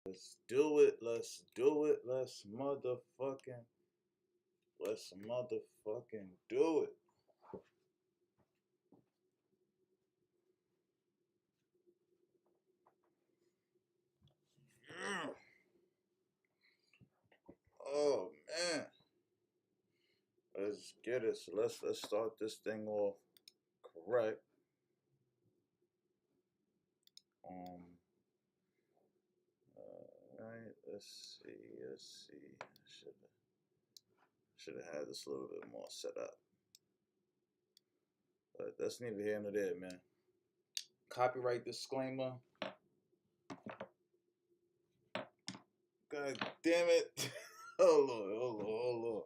Let's do it. Let's do it. Let's motherfucking do it. Yeah. Oh man. Let's get it. So let's start this thing off correct. Um right, let's see. Should have had this a little bit more set up. But that's neither here nor there, man. Copyright disclaimer. God damn it. Oh Lord, oh Lord, oh Lord.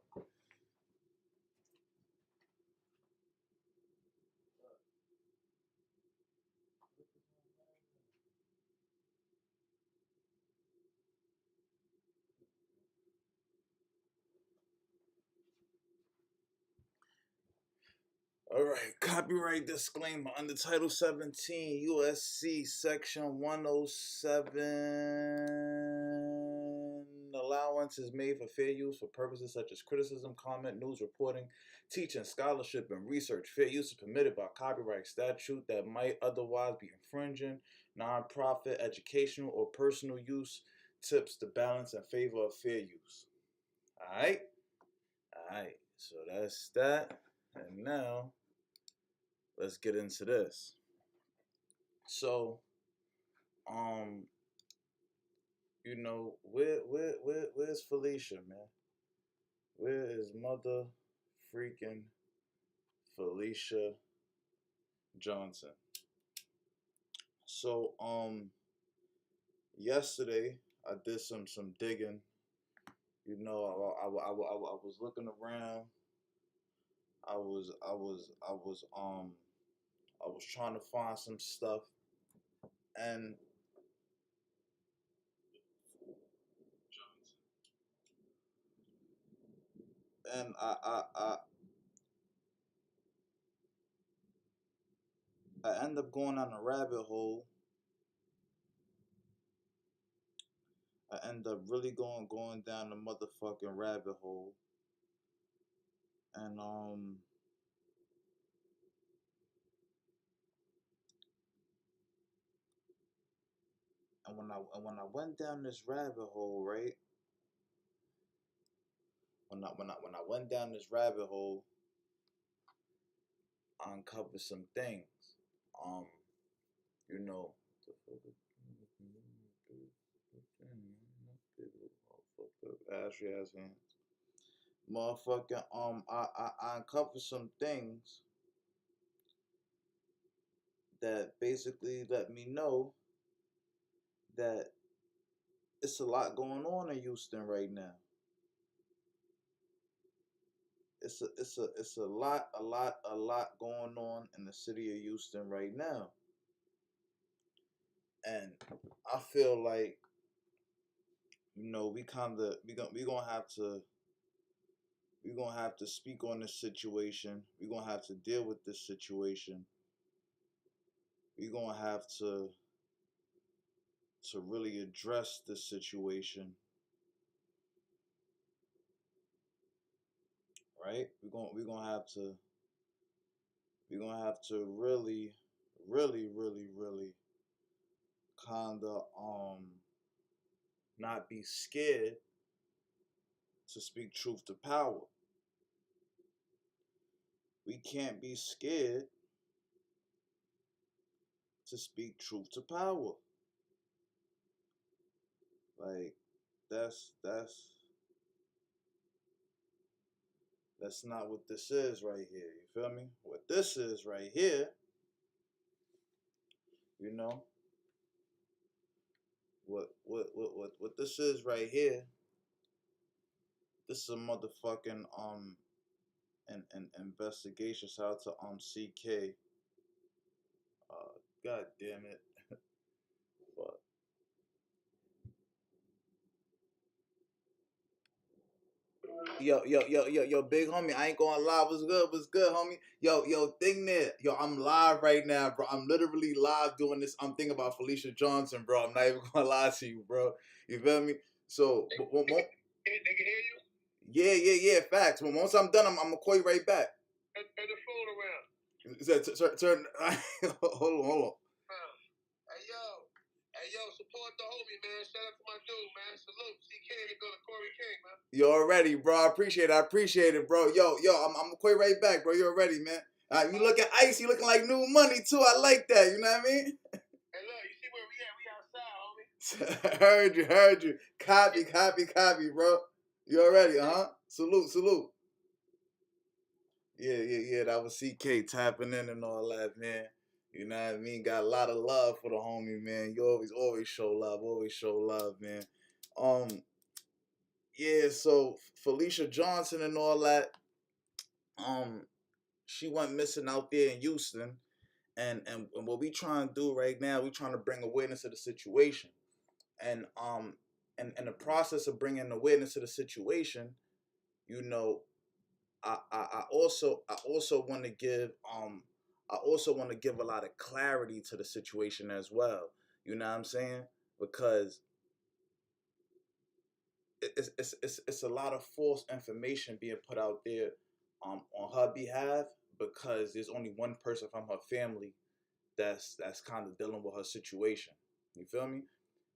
All right, copyright disclaimer under Title 17 USC Section 107. Allowance is made for fair use for purposes such as criticism, comment, news reporting, teaching, scholarship, and research. Fair use is permitted by copyright statute that might otherwise be infringing. Non-profit, educational, or personal use tips the balance in favor of fair use. All right? All right, so that's that. And now let's get into this. So, you know, where's Felicia, man? Where is mother freaking Felicia Johnson? So, yesterday I did some digging. You know, I was looking around. I was trying to find some stuff, and I end up going on a rabbit hole. I end up really going down the motherfucking rabbit hole, and when I went down this rabbit hole, right? When I went down this rabbit hole, I uncovered some things. Um, you know, ashy ass hands. Motherfucking I uncovered some things that basically let me know that it's a lot going on in Houston right now. It's a lot going on in the city of Houston right now. And I feel like, you know, we gonna have to speak on this situation. We're gonna have to deal with this situation. We're gonna have to really address this situation, right? We're gonna have to really kinda not be scared to speak truth to power. We can't be scared to speak truth to power. Like that's not what this is right here. You feel me? What this is right here, you know, what this is right here. This is a motherfucking an investigation. Shout out to CK. God damn it. But yo, big homie, I ain't gonna lie, what's good, homie? Yo, thing there, yo, I'm live right now, bro. I'm literally live doing this. I'm thinking about Felicia Johnson, bro. I'm not even gonna lie to you, bro. You feel me? So, they can hear you? Yeah, facts. Well, once I'm done, I'm gonna call you right back. Turn the phone around. Turn. Hold on. Hey, yo, support the homie, man. Shout out to my dude, man. Salute. CK to go to Corey King, man. You already, bro. I appreciate it, bro. Yo, I'm gonna call you right back, bro. You already, man. You looking ice, you looking like new money, too. I like that, you know what I mean? Hey, look, you see where we at? We outside, homie. Heard you. Copy, bro. You already, Salute. Yeah. That was CK tapping in and all that, man. You know what I mean? Got a lot of love for the homie, man. You always show love, man. Yeah, so Felicia Johnson and all that, she went missing out there in Houston. And what we trying to do right now, we trying to bring awareness to the situation. And in the process of bringing awareness to the situation, you know, I also want to give a lot of clarity to the situation as well. You know what I'm saying? Because it's a lot of false information being put out there on her behalf, because there's only one person from her family that's kind of dealing with her situation. You feel me?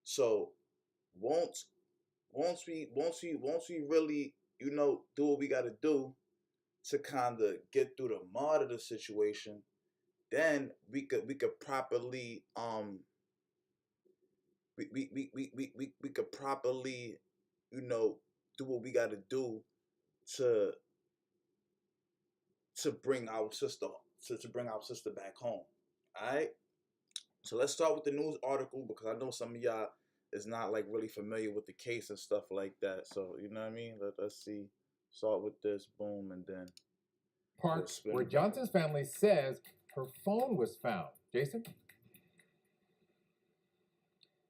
So once we really, you know, do what we got to do to kind of get through the mud of the situation, then we could properly we could properly, you know, do what we got to do to bring our sister back home. All right. So let's start with the news article, because I know some of y'all is not like really familiar with the case and stuff like that. So you know what I mean. Let's see. Start with this, boom, and then Park, where Johnson's family says her phone was found. Jason?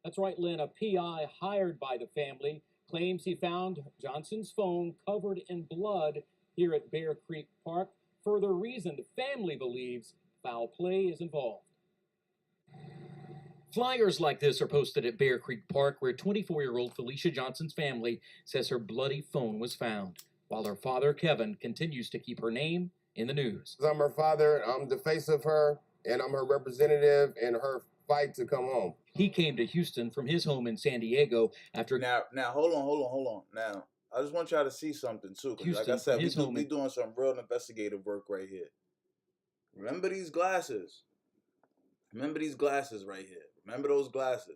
That's right, Lynn. A PI hired by the family claims he found Johnson's phone covered in blood here at Bear Creek Park. Further reason the family believes foul play is involved. Flyers like this are posted at Bear Creek Park, where 24-year-old Felicia Johnson's family says her bloody phone was found, while her father, Kevin, continues to keep her name in the news. I'm her father, I'm the face of her, and I'm her representative in her fight to come home. He came to Houston from his home in San Diego after... Now, hold on. Now, I just want y'all to see something, too, because like I said, we doing some real investigative work right here. Remember these glasses. Remember these glasses right here. Remember those glasses.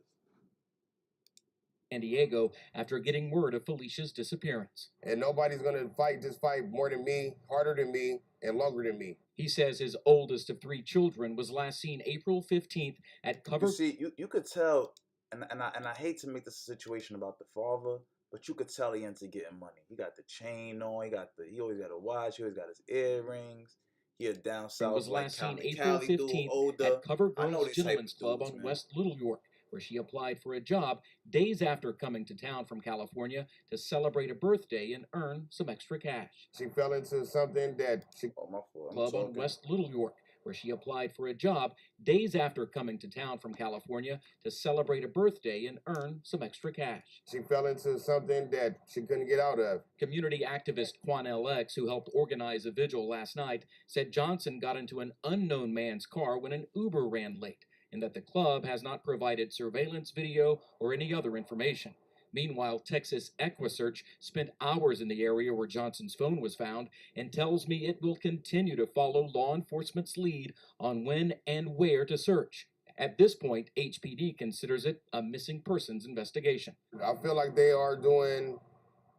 San Diego after getting word of Felicia's disappearance. And nobody's going to fight this fight more than me, harder than me, and longer than me. He says his oldest of 3 children was last seen April 15th at Cover... You see, you could tell, and I hate to make this a situation about the father, but you could tell he into getting money. He got the chain on, he always got a watch, he always got his earrings. He a down south was like last seen Cali, April 15th at Cover Girls Gentlemen's Club on West Little York, where she applied for a job days after coming to town from California to celebrate a birthday and earn some extra cash. She fell into something that she... Club on West Little York, where she applied for a job days after coming to town from California to celebrate a birthday and earn some extra cash. She fell into something that she couldn't get out of. Community activist Quan LX, who helped organize a vigil last night, said Johnson got into an unknown man's car when an Uber ran late, and that the club has not provided surveillance video or any other information. Meanwhile, Texas EquiSearch spent hours in the area where Johnson's phone was found and tells me it will continue to follow law enforcement's lead on when and where to search. At this point, HPD considers it a missing persons investigation. I feel like they are doing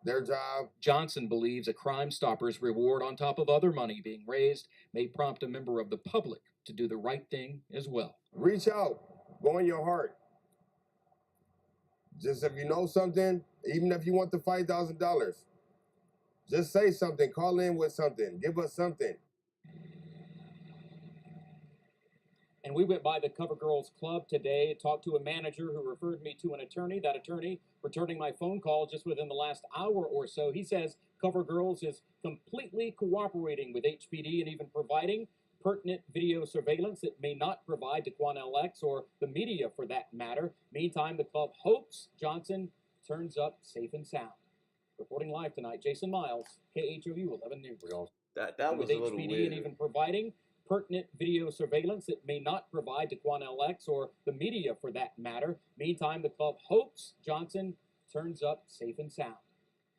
their job. Johnson believes a Crime Stoppers reward on top of other money being raised may prompt a member of the public to do the right thing as well. Reach out. Go in your heart. Just if you know something, even if you want the $5,000, just say something. Call in with something. Give us something. And And we went by the Cover Girls Club today, talked to a manager who referred me to an attorney. That attorney returning my phone call just within the last hour or so. He says Cover Girls is completely cooperating with HPD and even providing pertinent video surveillance that may not provide to QuanLX or the media for that matter. Meantime, the club hopes Johnson turns up safe and sound. Reporting live tonight, Jason Miles, KHOU 11 News. That was with a little HPD weird. and even providing pertinent video surveillance that may not provide to QuanLX or the media for that matter. Meantime, the club hopes Johnson turns up safe and sound.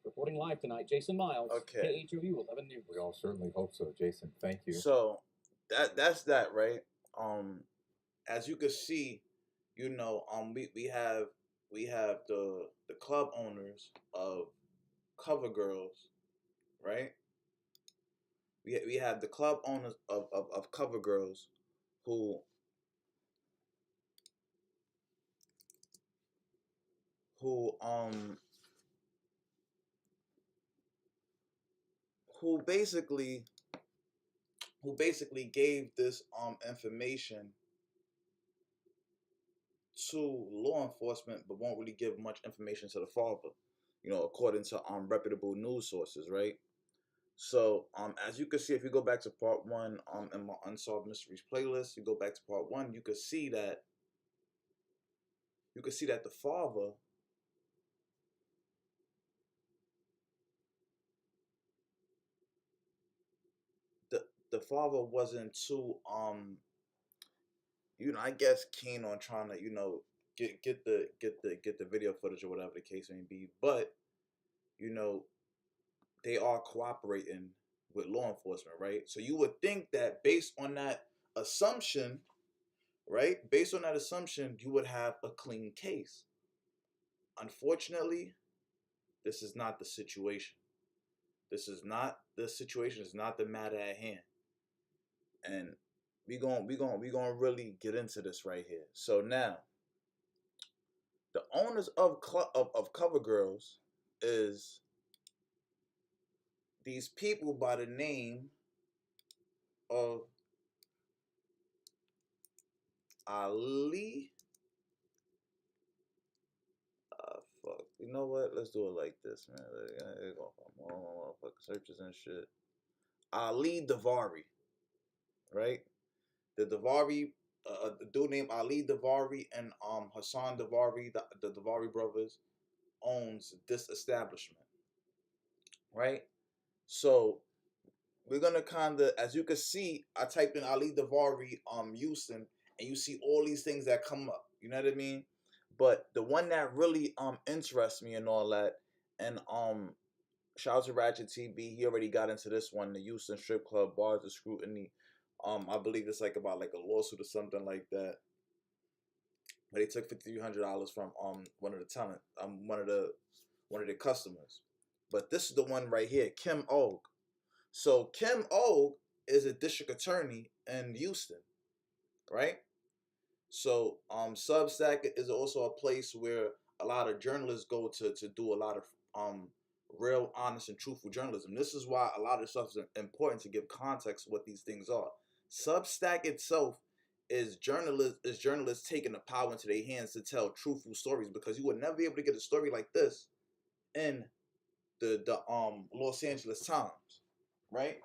Reporting live tonight, Jason Miles, KHOU 11 News. We all certainly hope so, Jason. Thank you. So that's that, right? As you can see, you know, we have the club owners of Cover Girls, right? We have the club owners of Cover Girls who basically gave this information to law enforcement, but won't really give much information to the father, you know, according to reputable news sources, right? So as you can see, if you go back to part 1 in my Unsolved Mysteries playlist, you go back to part 1, you can see that the father the father wasn't too you know, I guess keen on trying to, you know, get the video footage or whatever the case may be, but you know, they are cooperating with law enforcement, right? So you would think that based on that assumption, right? Based on that assumption, you would have a clean case. Unfortunately, this is not the situation. This is not the situation. It's not the matter at hand. And we gonna really get into this right here. So now, the owners of Cover Girls is these people by the name of Ali. Fuck. You know what? Let's do it like this, man. Let's go for searches and shit. Ali DAVARI, right? The DAVARI, the dude named Ali DAVARI and Hassan DAVARI, the DAVARI brothers, owns this establishment, right? So we're gonna kind of, as you can see, I typed in Ali DAVARI Houston, and you see all these things that come up. You know what I mean? But the one that really interests me and all that, and shout out to Ratchet TB, he already got into this one, the Houston strip club bars of scrutiny. I believe it's like about like a lawsuit or something like that. But they took $5,300 from one of the talent, one of the customers. But this is the one right here, Kim Og. So Kim Og is a district attorney in Houston, right? So Substack is also a place where a lot of journalists go to do a lot of real, honest, and truthful journalism. This is why a lot of stuff is important to give context to what these things are. Substack itself is journalists taking the power into their hands to tell truthful stories, because you would never be able to get a story like this in the Los Angeles Times, right?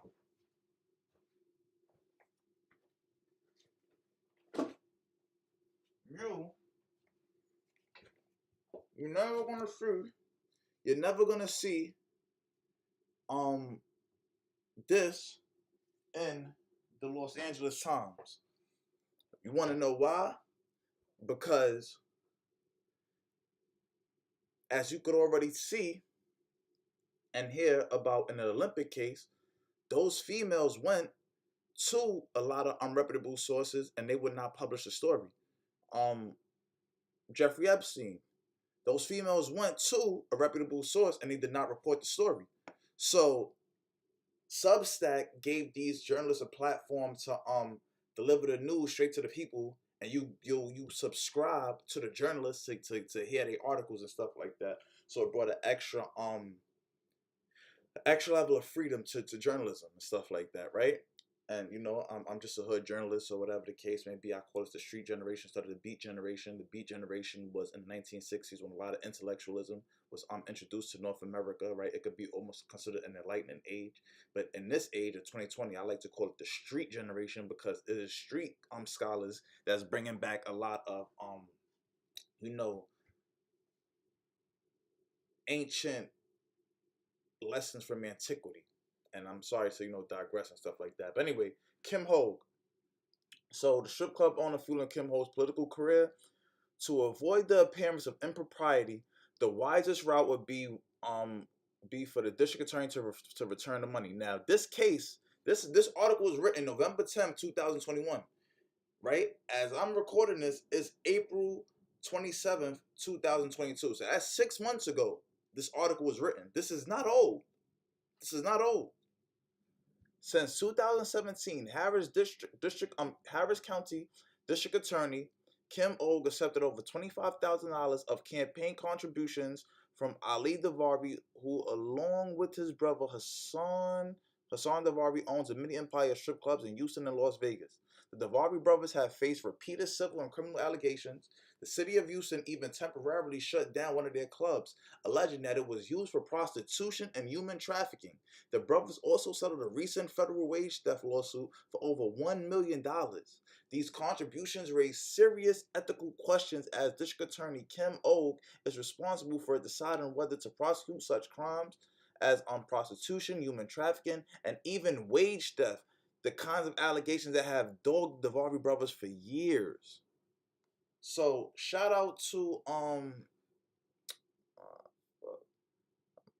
You're never gonna see this in the Los Angeles Times. You want to know why? Because as you could already see and hear about in the Olympic case, those females went to a lot of unreputable sources and they would not publish the story. Jeffrey Epstein, those females went to a reputable source and they did not report the story. So Substack gave these journalists a platform to deliver the news straight to the people, and you subscribe to the journalists to hear their articles and stuff like that. So it brought an extra level of freedom to journalism and stuff like that, right? And I'm just a hood journalist or whatever the case may be. I call it the street generation instead of the beat generation. The beat generation was in the 1960s when a lot of intellectualism was introduced to North America, right? It could be almost considered an enlightened age. But in this age of 2020, I like to call it the street generation because it is street scholars that's bringing back a lot of ancient lessons from antiquity. And I'm sorry to digress and stuff like that. But anyway, Kim Hogue. So the strip club owner fueling Kim Ho's political career. To avoid the appearance of impropriety, the wisest route would be for the district attorney to return the money. Now, this article was written November 10th, 2021, right? As I'm recording this, it's April 27th, 2022. So that's 6 months ago. This article was written. This is not old. Since 2017, Harris County District Attorney Kim Hogue accepted over $25,000 of campaign contributions from Ali DAVARI, who, along with his brother Hassan DAVARI, owns a mini empire of strip clubs in Houston and Las Vegas. The DAVARI brothers have faced repeated civil and criminal allegations. The city of Houston even temporarily shut down one of their clubs, alleging that it was used for prostitution and human trafficking. The brothers also settled a recent federal wage theft lawsuit for over $1 million. These contributions raise serious ethical questions as District Attorney Kim Hogue is responsible for deciding whether to prosecute such crimes as prostitution, human trafficking, and even wage theft, the kinds of allegations that have dogged the DAVARI brothers for years. So shout out to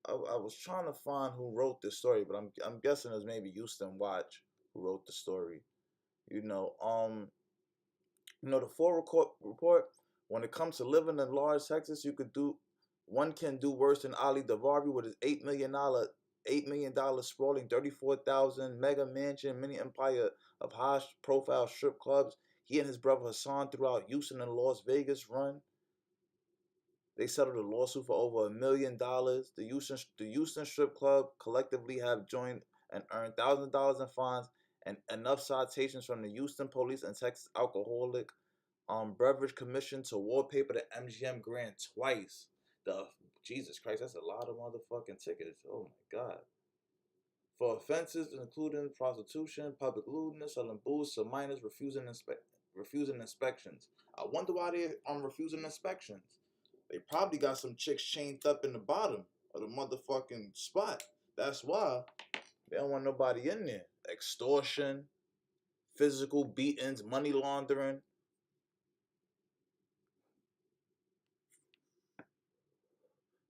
I was trying to find who wrote this story, but I'm guessing it was maybe Houston Watch who wrote the story. The full report. When it comes to living in large Texas, one can do worse than Ali DAVARI with his $8 million sprawling 34,000 mega mansion mini empire of high-profile strip clubs. He and his brother Hassan throughout Houston and Las Vegas run. They settled a lawsuit for over $1 million. The Houston Strip Club collectively have joined and earned thousands of dollars in fines and enough citations from the Houston Police and Texas Alcoholic Beverage Commission to wallpaper the MGM Grand twice. Jesus Christ, that's a lot of motherfucking tickets. Oh my God. For offenses including prostitution, public lewdness, selling booze to minors, refusing inspections. I wonder why they refusing inspections. They probably got some chicks chained up in the bottom of the motherfucking spot. That's why they don't want nobody in there. Extortion, physical beatings, money laundering.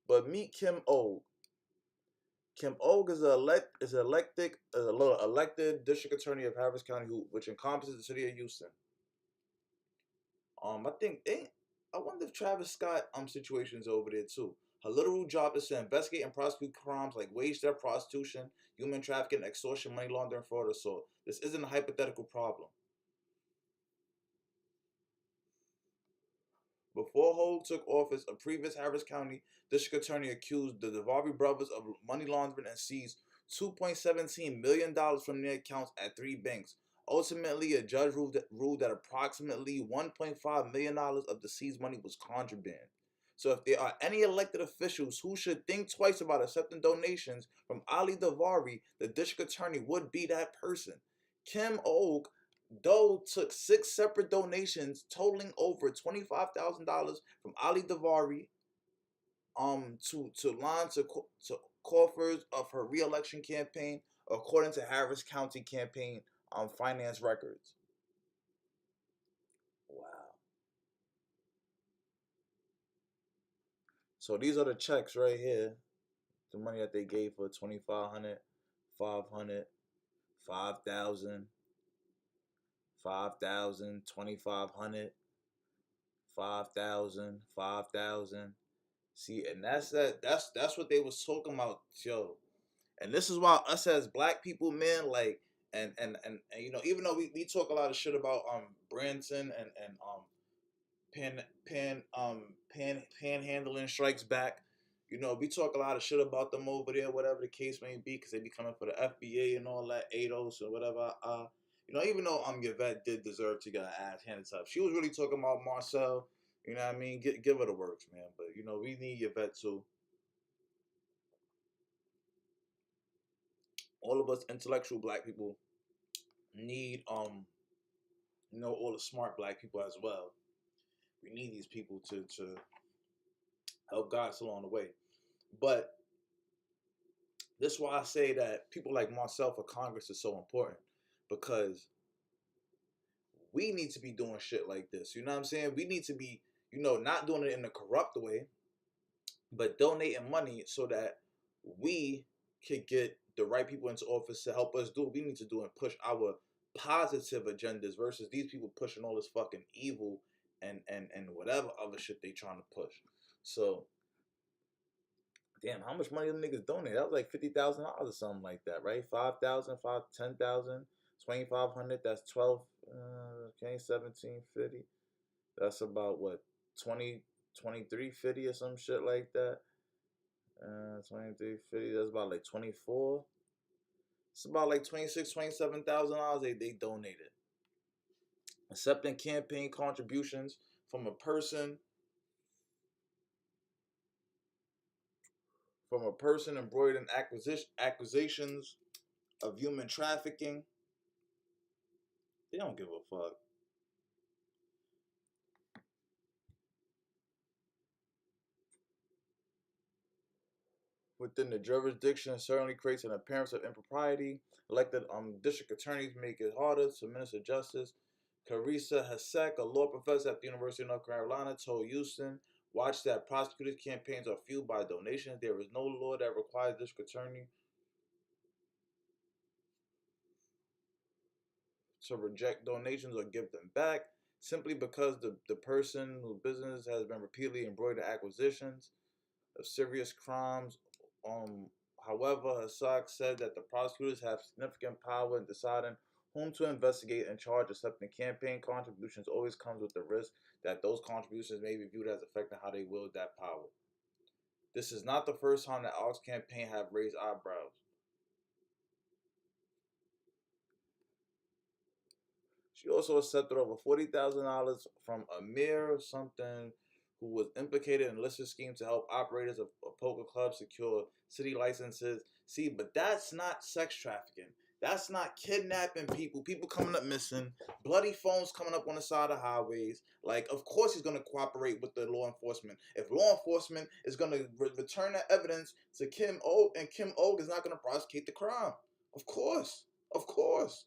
But meet Kim Hogue. Kim Hogue is an elected district attorney of Harris County, which encompasses the city of Houston. I wonder if Travis Scott situation's over there too. Her literal job is to investigate and prosecute crimes like wage theft, prostitution, human trafficking, extortion, money laundering, fraud, assault. This isn't a hypothetical problem. Before Hogue took office, a previous Harris County district attorney accused the DAVARI brothers of money laundering and seized $2.17 million from their accounts at 3 banks. Ultimately, a judge ruled that approximately $1.5 million of the seized money was contraband. So if there are any elected officials who should think twice about accepting donations from Ali DAVARI, the district attorney would be that person. Kim Hogue, though, took 6 separate donations totaling over $25,000 from Ali DAVARI to line to coffers of her re-election campaign, according to Harris County campaign finance records. Wow. So these are the checks right here. The money that they gave for $2,500, $500, $5,000, $5,000, $2,500, $5,000, $5,000. See, and that's what they was talking about, yo. And this is why us as black people, man, like, and even though we talk a lot of shit about Branson and panhandling strikes back, You know, we talk a lot of shit about them over there, whatever the case may be, because they be coming for the FBA and all that, ADOS or whatever. You know, even though Yvette did deserve to get her ass handed to her, she was really talking about Marcel. You know what I mean? Give her the works, man. But you know, we need Yvette too. All of us intellectual black people need you know, all the smart black people as well. We need these people to help guide us along the way. But this is why I say that people like Marcel for Congress is so important, because we need to be doing shit like this. You know what I'm saying? We need to be, you know, not doing it in a corrupt way, but donating money so that we could get the right people into office to help us do what we need to do and push our positive agendas versus these people pushing all this fucking evil and whatever other shit they trying to push. So, damn, how much money them niggas donated? That was like $50,000 or something like that, right? 5,000, 10,000, 2,500. That's 12. Okay, 1750. That's about what, 20, 2350 or some shit like that. 2350. That's about like 24. It's about like $27,000 they donated. Accepting campaign contributions from a person embroidered in accusations of human trafficking. They don't give a fuck. Within the jurisdiction certainly creates an appearance of impropriety. Elected district attorneys make it harder to administer justice. Carissa Hasek, a law professor at the University of North Carolina, told Houston, watch that prosecutors' campaigns are fueled by donations. There is no law that requires district attorney to reject donations or give them back simply because the person whose business has been repeatedly embroidered acquisitions of serious crimes. However, Hassan said that the prosecutors have significant power in deciding whom to investigate and charge. Accepting campaign contributions always comes with the risk that those contributions may be viewed as affecting how they wield that power. This is not the first time that Ox campaign have raised eyebrows. She also accepted over $40,000 from Amir something, who was implicated in a illicit scheme to help operators of poker clubs secure city licenses. See, but that's not sex trafficking. That's not kidnapping people. People coming up missing. Bloody phones coming up on the side of highways. Like, of course he's going to cooperate with the law enforcement. If law enforcement is going to return that evidence to Kim Og, and Kim Og is not going to prosecute the crime. Of course. Of course.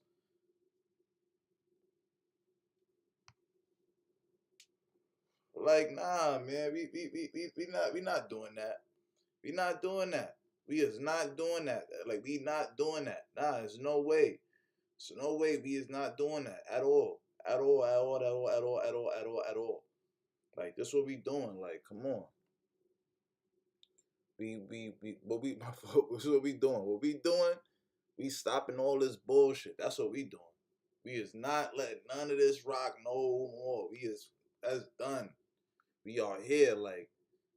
Like, nah, man, we not doing that. We not doing that. We is not doing that. Like, we not doing that. Nah, there's no way. There's no way we is not doing that at all. At all, at all, at all, at all, at all, at all, at all. Like, this what we doing. Like, come on. This is what we doing. What we doing, we stopping all this bullshit. That's what we doing. We is not letting none of this rock no more. That's done. We are here, like,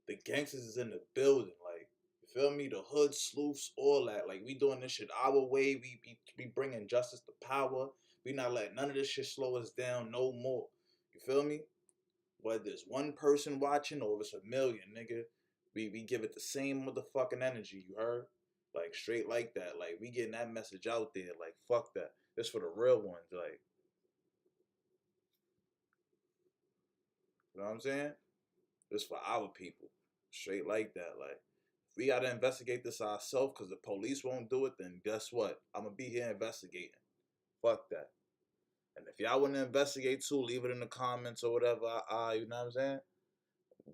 the gangsters is in the building, like, you feel me? The hood sleuths, all that. Like, we doing this shit our way. We bringing justice to power. We not letting none of this shit slow us down no more. You feel me? Whether it's one person watching or it's a million, nigga, we give it the same motherfucking energy. You heard? Like, straight like that. Like, we getting that message out there. Like, fuck that. This for the real ones. Like, you know what I'm saying? This for our people. Straight like that. Like, if we gotta investigate this ourselves because the police won't do it, then guess what? I'm gonna be here investigating. Fuck that. And if y'all want to investigate too, leave it in the comments or whatever. You know what I'm saying?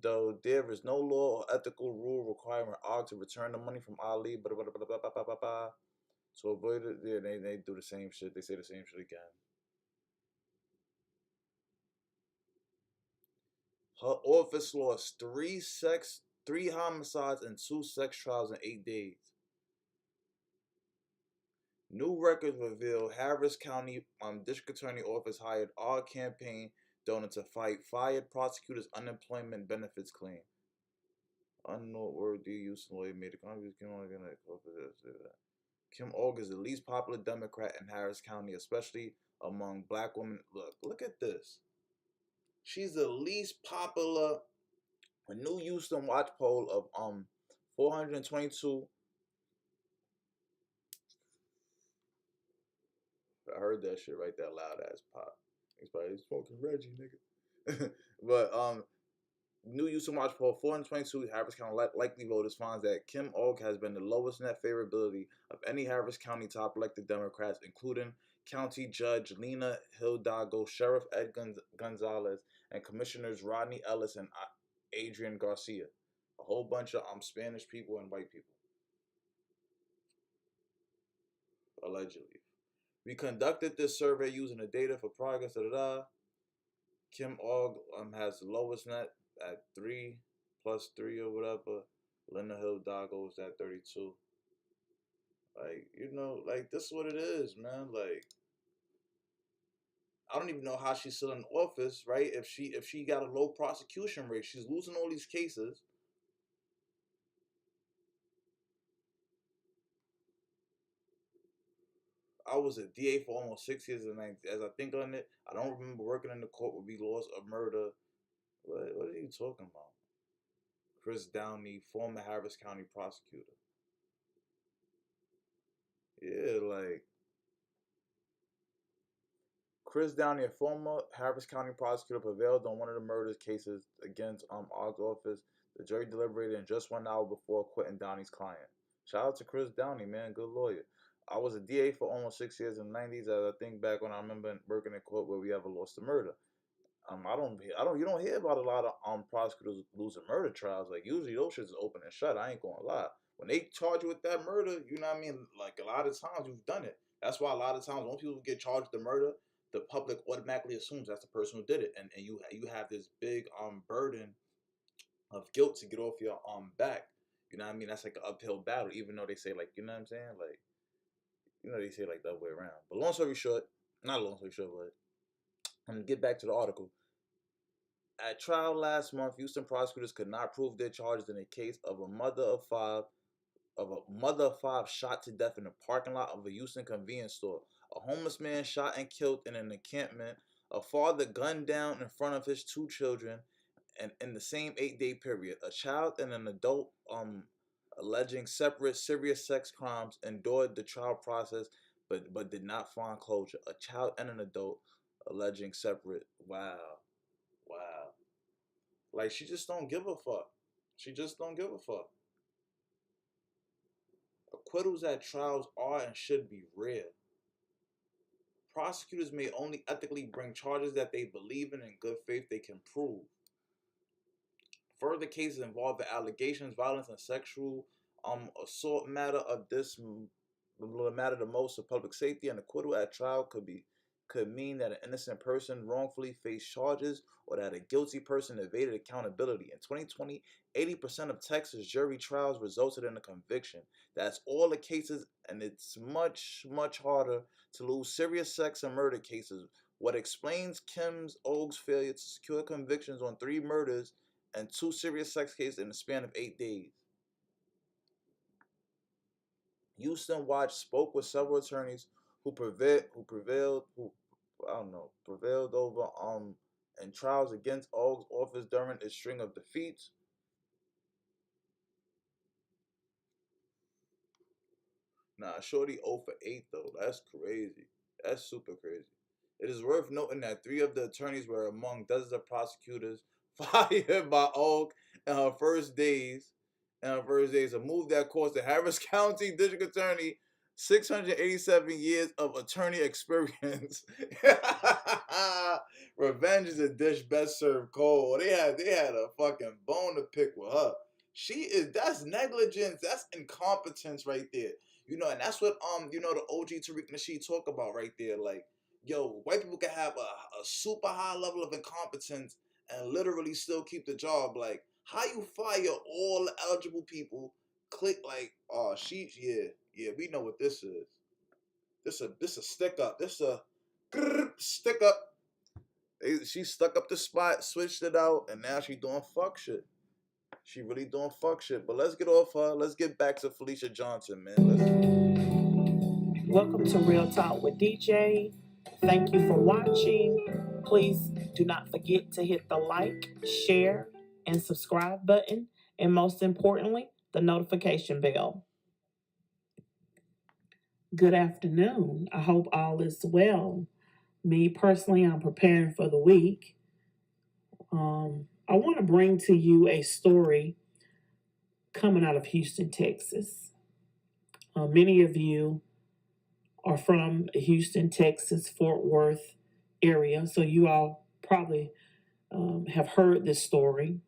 Though there is no law or ethical rule requiring Og to return the money from Ali, to avoid it, yeah, they do the same shit. They say the same shit again. Her office lost three homicides and 2 sex trials in 8 days. New records reveal Harris County District Attorney Office hired our campaign donor to fight fired prosecutors' unemployment benefits claim. Unnoteworthy use in lawyer made a contribution. Kim Og is the least popular Democrat in Harris County, especially among black women. Look at this. She's the least popular. A new Houston Watch poll of 422. I heard that shit right there loud ass pop. He's probably fucking Reggie, nigga. But New Houston Watch poll 422 Harris County likely voters finds that Kim Og has been the lowest net favorability of any Harris County top elected Democrats, including County Judge Lena Hidalgo, Sheriff Ed Gonzalez, and Commissioners Rodney Ellis and Adrian Garcia. A whole bunch of Spanish people and white people. Allegedly. We conducted this survey using the data for progress. Kim Og has the lowest net at 3 plus 3 or whatever. Linda Hidalgo is at 32. Like, like, this is what it is, man. Like, I don't even know how she's still in office, right? If she got a low prosecution rate, she's losing all these cases. I was a DA for almost 6 years, and as I think on it, I don't remember working in the court where we lost a murder. What are you talking about? Chris Downey, former Harris County prosecutor. Yeah, like Chris Downey, a former Harris County prosecutor, prevailed on one of the murder cases against Ogg's office. The jury deliberated in just 1 hour before acquitting Downey's client. Shout out to Chris Downey, man, good lawyer. I was a DA for almost 6 years in the 90s. As I think back when I remember working in court where we ever lost a murder. You don't hear about a lot of prosecutors losing murder trials. Like, usually those shits is open and shut. I ain't gonna lie. When they charge you with that murder, you know what I mean? Like, a lot of times you've done it. That's why a lot of times when people get charged with the murder, the public automatically assumes that's the person who did it, and you have this big burden of guilt to get off your back. You know what I mean? That's like an uphill battle, even though they say, like, you know what I'm saying? Like, they say like the other way around. But not long story short, but I'm gonna get back to the article. At trial last month, Houston prosecutors could not prove their charges in a case of a mother of five shot to death in the parking lot of a Houston convenience store. A homeless man shot and killed in an encampment. A father gunned down in front of his 2 children, and in the same 8-day period, a child and an adult alleging separate serious sex crimes endured the trial process but did not find closure. A child and an adult alleging separate. Wow. Like, she just don't give a fuck. She just don't give a fuck. Acquittals at trials are and should be rare. Prosecutors may only ethically bring charges that they believe in good faith they can prove. Further cases involving allegations, violence, and sexual assault matter the most of public safety. An acquittal at trial could mean that an innocent person wrongfully faced charges or that a guilty person evaded accountability. In 2020, 80% of Texas jury trials resulted in a conviction. That's all the cases, and it's much, much harder to lose serious sex and murder cases. What explains Kim Og's failure to secure convictions on 3 murders and 2 serious sex cases in the span of 8 days. Houston Watch spoke with several attorneys who prevailed over in trials against Ogg's office during a string of defeats. Nah, Shorty 0 for 8 though. That's crazy. That's super crazy. It is worth noting that 3 of the attorneys were among dozens of prosecutors fired by Ogg in her first days. A move that cost the Harris County District Attorney 687 years of attorney experience. Revenge is a dish best served cold. They had a fucking bone to pick with her. That's negligence. That's incompetence right there. And that's what the OG Tariq Nasheed talk about right there. Like, yo, white people can have a super high level of incompetence and literally still keep the job. Like, how you fire all eligible people? Click like, oh, we know what this is. This a stick up. This a stick up. She stuck up the spot, switched it out, and now she doing fuck shit. She really doing fuck shit. But let's get off her. Let's get back to Felicia Johnson, man. Welcome to Real Talk with DJ. Thank you for watching. Please do not forget to hit the like, share, and subscribe button. And most importantly, the notification bell. Good afternoon. I hope all is well. Me personally, I'm preparing for the week. I want to bring to you a story coming out of Houston, Texas. Many of you are from Houston, Texas, Fort Worth area, so you all probably have heard this story.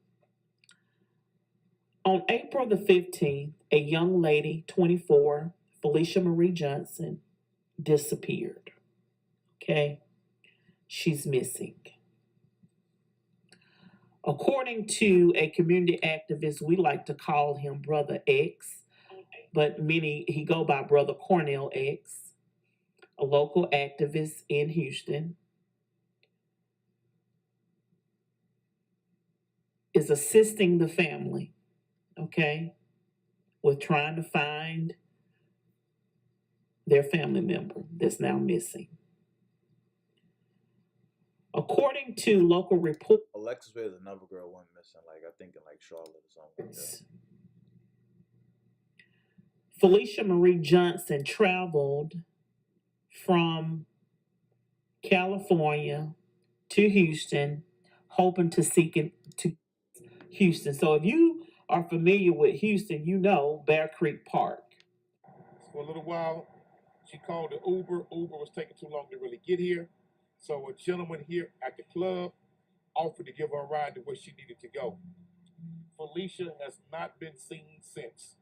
On April the 15th, a young lady, 24, Felicia Marie Johnson, disappeared. Okay? She's missing. According to a community activist, we like to call him Brother X, but he go by Brother Cornell X, a local activist in Houston, is assisting the family, okay, with trying to find their family member that's now missing. According to local reports, Alexis Ray is another girl went missing, like I think in like Charlotte or something like that. Felicia Marie Johnson traveled from California to Houston, hoping to seek it to Houston. So if you are familiar with Houston, you know Bear Creek Park. For a little while, she called the Uber. Uber was taking too long to really get here. So a gentleman here at the club offered to give her a ride to where she needed to go. Felicia has not been seen since.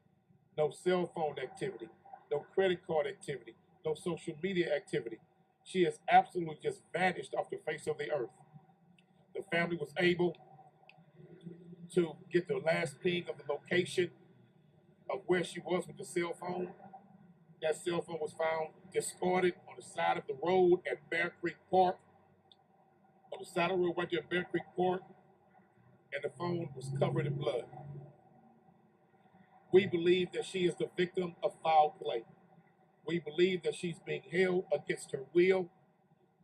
No cell phone activity, no credit card activity, no social media activity. She has absolutely just vanished off the face of the earth. The family was able to get the last ping of the location of where she was with the cell phone. That cell phone was found discarded on the side of the road at Bear Creek Park. On the side of the road right there at Bear Creek Park, and the phone was covered in blood. We believe that she is the victim of foul play. We believe that she's being held against her will.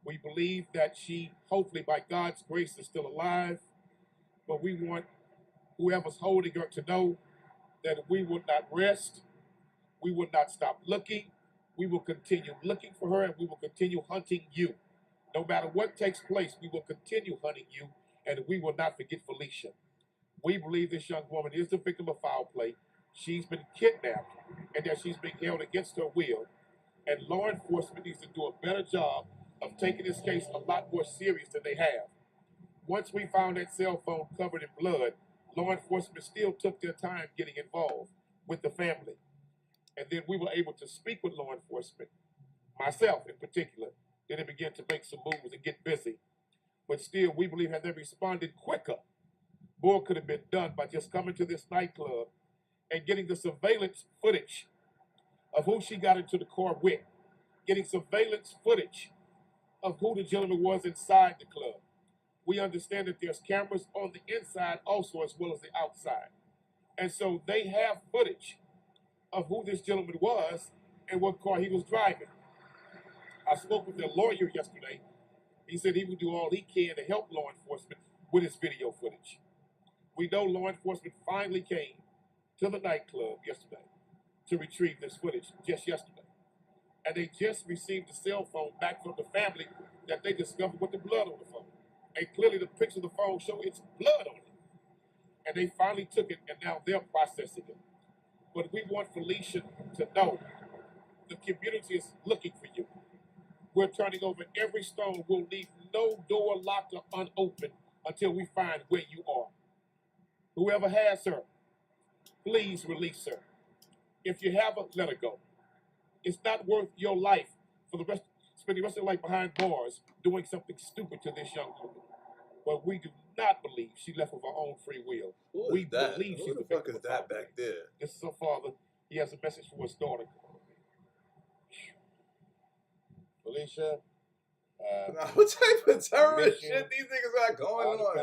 We believe that she, hopefully by God's grace, is still alive. But we want whoever's holding her to know that we will not rest. We will not stop looking. We will continue looking for her, and we will continue hunting you. No matter what takes place, we will continue hunting you, and we will not forget Felicia. We believe this young woman is the victim of foul play. She's been kidnapped, and that she's being held against her will. And law enforcement needs to do a better job of taking this case a lot more serious than they have. Once we found that cell phone covered in blood, law enforcement still took their time getting involved with the family. And then we were able to speak with law enforcement, myself in particular. Then they began to make some moves and get busy. But still, we believe had they responded quicker, more could have been done by just coming to this nightclub and getting the surveillance footage of who she got into the car with, getting surveillance footage of who the gentleman was inside the club. We understand that there's cameras on the inside also as well as the outside. And so they have footage of who this gentleman was and what car he was driving. I spoke with their lawyer yesterday. He said he would do all he can to help law enforcement with his video footage. We know law enforcement finally came to the nightclub yesterday to retrieve this footage, just yesterday. And they just received the cell phone back from the family that they discovered with the blood on the phone. And clearly the picture of the phone showed it's blood on it. And they finally took it, and now they're processing it. But we want Felicia to know the community is looking for you. We're turning over every stone. We'll leave no door locked or unopened until we find where you are. Whoever has her, please release her. If you have her, let her go. It's not worth your life for spending the rest of your life behind bars doing something stupid to this young woman. But we do not believe she left of her own free will. Who is that? Who the fuck is that back there? This is her father. He has a message for his daughter. Felicia, what type of terrorist shit these niggas got going on?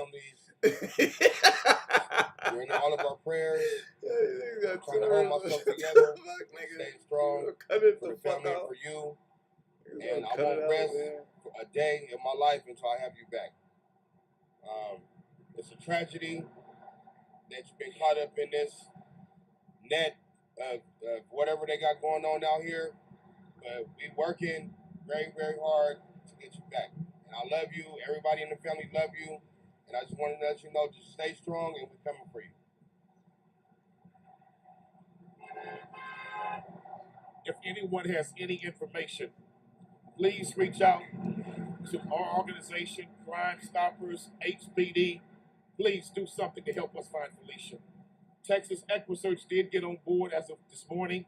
You're in all of our prayers. I'm trying to hold myself together, stay strong for the family and for you. And I won't rest a day in my life until I have you back. It's a tragedy that you've been caught up in this net of whatever they got going on out here. But we're working very, very hard to get you back. And I love you. Everybody in the family love you. And I just wanted to let you know, just stay strong and we're coming for you. If anyone has any information, please reach out to our organization, Crime Stoppers, HPD. Please do something to help us find Felicia. Texas EquiSearch did get on board as of this morning.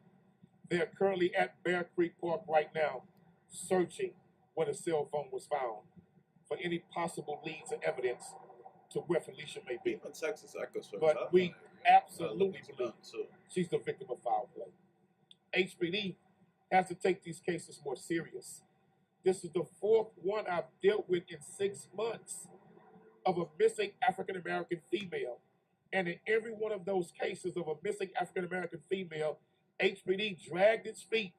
They're currently at Bear Creek Park right now, searching where the cell phone was found for any possible leads or evidence to where Felicia may be. Even Texas EquiSearch. But we absolutely believe she's the victim of foul play. HPD has to take these cases more serious. This is the fourth one I've dealt with in 6 months of a missing African-American female. And in every one of those cases of a missing African-American female, HPD dragged its feet.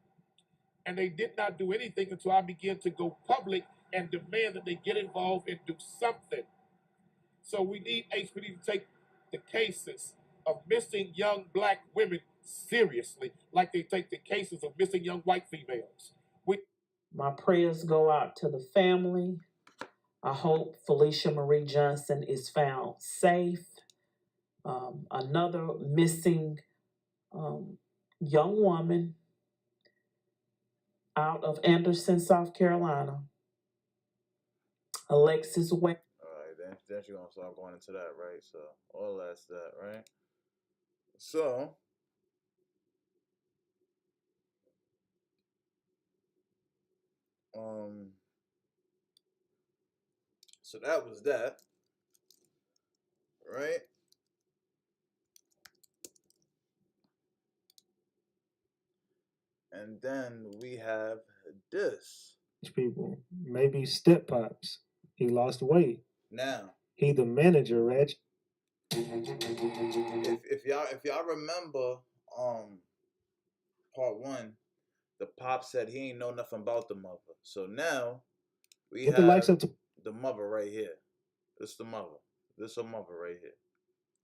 And they did not do anything until I began to go public and demand that they get involved and do something. So we need HPD to take the cases of missing young black women seriously, like they take the cases of missing young white females. My prayers go out to the family. I hope Felicia Marie Johnson is found safe. Another missing young woman out of Anderson, South Carolina, Alexis West. All right, then you're gonna start going into that, right? So all that's that, right? So so that was that, right? And then we have this. People, maybe Step Pops. He lost weight. Now he the manager, Reg. If y'all remember part one, the pop said he ain't know nothing about the mother. So now we have the likes up to the mother right here. This the mother. This the mother right here.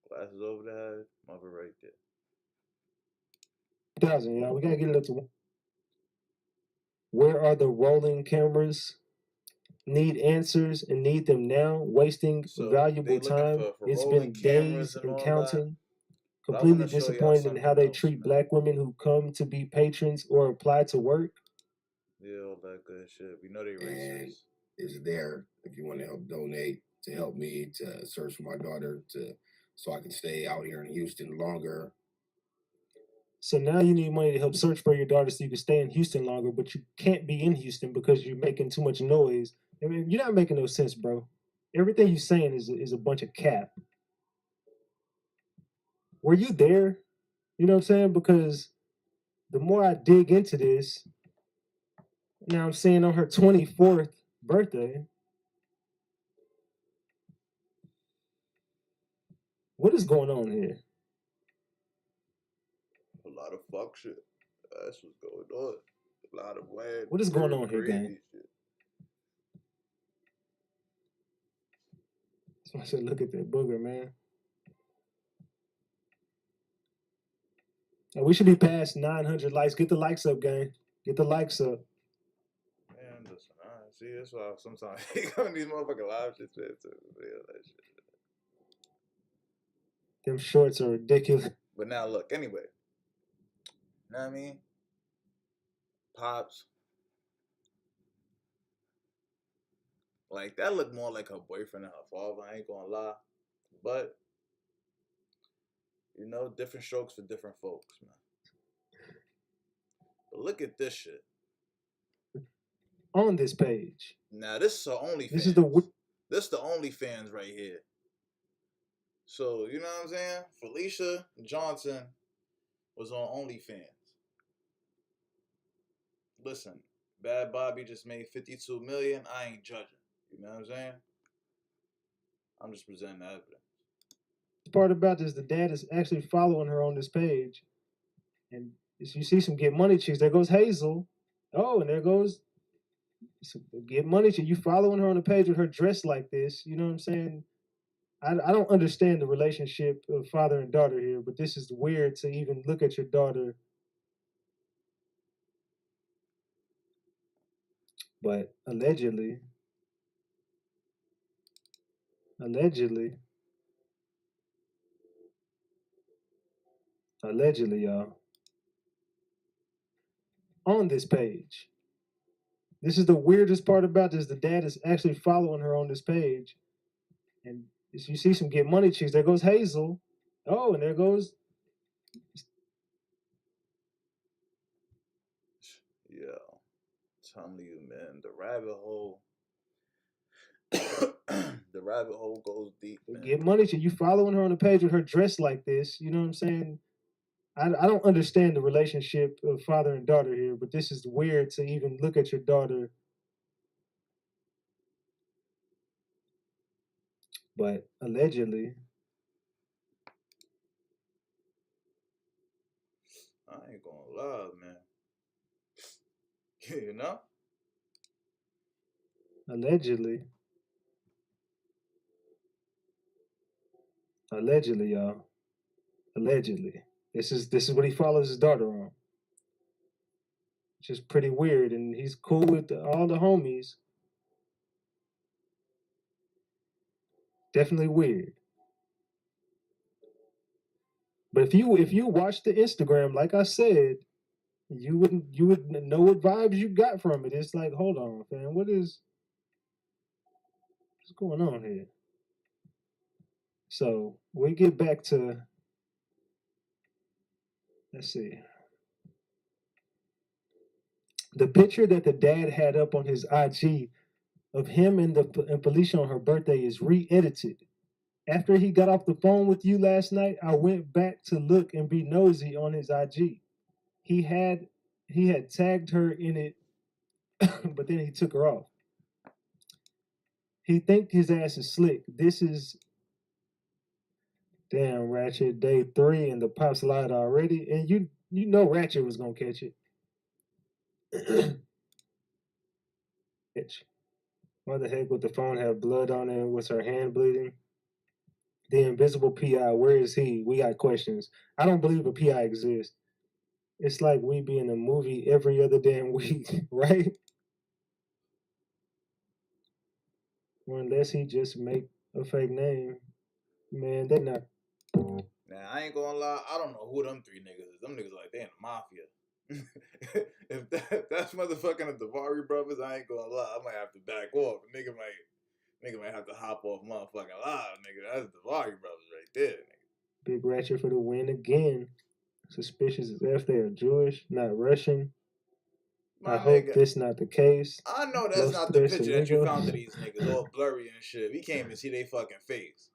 Glasses over the head, mother right there. 2000, y'all. We gotta get it up to. Where are the rolling cameras? Need answers and need them now. Wasting valuable time. It's been days and counting. Completely disappointed in how they treat black women who come to be patrons or apply to work. Yeah, all that good shit. We know they racist. And it's there if you want to help donate to help me to search for my daughter so I can stay out here in Houston longer. So now you need money to help search for your daughter so you can stay in Houston longer, but you can't be in Houston because you're making too much noise. I mean, you're not making no sense, bro. Everything you're saying is a bunch of cap. Were you there? You know what I'm saying? Because the more I dig into this, now I'm seeing on her 24th birthday. What is going on here? A lot of fuck shit. That's what's going on. A lot of weird. What is going on here, gang? Shit. So I said, look at that booger, man. Now, we should be past 900 likes. Get the likes up, gang. Get the likes up. Man, listen, see, that's why sometimes you come in these motherfucking live shit to that shit. Them shorts are ridiculous. But now look, anyway. You know what I mean? Pops. Like, that looked more like her boyfriend and her father, I ain't gonna lie. But, you know, different strokes for different folks, man. But look at this shit. On this page. Now, this is her OnlyFans. This is the OnlyFans right here. So, you know what I'm saying? Felicia Johnson was on OnlyFans. Listen, Bad Bobby just made $52 million. I ain't judging. You know what I'm saying? I'm just presenting the evidence. part about this, the dad is actually following her on this page. And you see some get money chicks. There goes Hazel. Oh, and there goes some get money chick. You following her on the page with her dressed like this. You know what I'm saying? I don't understand the relationship of father and daughter here, but this is weird to even look at your daughter. But allegedly, y'all, on this page. This is the weirdest part about this. The dad is actually following her on this page. And you see some get money chicks. There goes Hazel. Oh, and there goes. Yeah, I'm telling you, man, the rabbit hole. The rabbit hole goes deep, man. Get money chicks. You following her on the page with her dressed like this. You know what I'm saying? I don't understand the relationship of father and daughter here, but this is weird to even look at your daughter. But allegedly, I ain't gonna lie, man. You know? Allegedly, y'all. Allegedly. This is what he follows his daughter on. Which is pretty weird, and he's cool with all the homies. Definitely weird. But if you watch the Instagram, like I said, you would know what vibes you got from it. It's like, hold on, fam, what's going on here? So we get back to, let's see. The picture that the dad had up on his IG of him and Felicia on her birthday is re-edited. After he got off the phone with you last night, I went back to look and be nosy on his IG. He had tagged her in it, but then he took her off. He think his ass is slick. This is damn Ratchet day 3 and the pop slide already, and you know Ratchet was gonna catch it. Why the heck would the phone have blood on it? Was her hand bleeding? The invisible PI, where is he? We got questions. I don't believe a PI exists. It's like we be in a movie every other damn week, right? Or unless he just make a fake name. Man, they not. Now, I ain't gonna lie, I don't know who them 3 niggas is. Them niggas like they in the mafia. if that's motherfucking the DAVARI brothers, I ain't gonna lie, I might have to back off. Nigga might have to hop off motherfucking live, nigga. That's the DAVARI brothers right there, nigga. Big Ratchet for the win again. Suspicious as if they are Jewish, not Russian. I hope this not the case. I know that's not the picture that you found of these niggas, all blurry and shit. We can't even see their fucking face.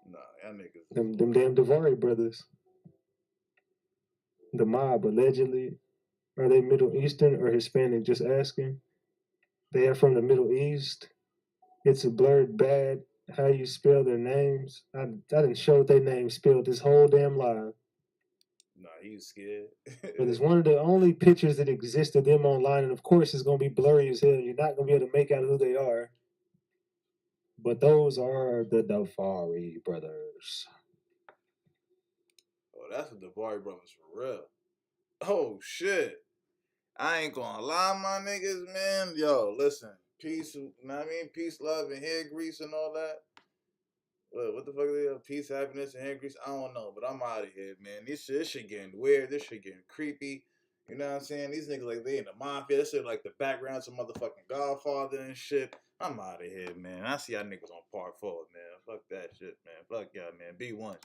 Nah, y'all niggas. Them damn DAVARI brothers. The mob, allegedly. Are they Middle Eastern or Hispanic? Just asking. They are from the Middle East. It's a blurred bad how you spell their names. I didn't show their names spelled this whole damn live. Nah, he's scared. But it's one of the only pictures that exist of them online, and of course it's gonna be blurry as hell. You're not gonna be able to make out who they are. But those are the DAVARI brothers. Oh, that's the DAVARI brothers for real. Oh shit. I ain't gonna lie, my niggas, man. Yo, listen. Peace, you know what I mean? Peace, love, and hair grease and all that. What the fuck is it? Peace, happiness, and hair grease? I don't know, but I'm out of here, man. This shit getting weird. This shit getting creepy. You know what I'm saying? These niggas like they in the mafia. This shit like the background to motherfucking Godfather and shit. I'm out of here, man. I see y'all niggas on part 4, man. Fuck that shit, man. Fuck y'all, man. Be one.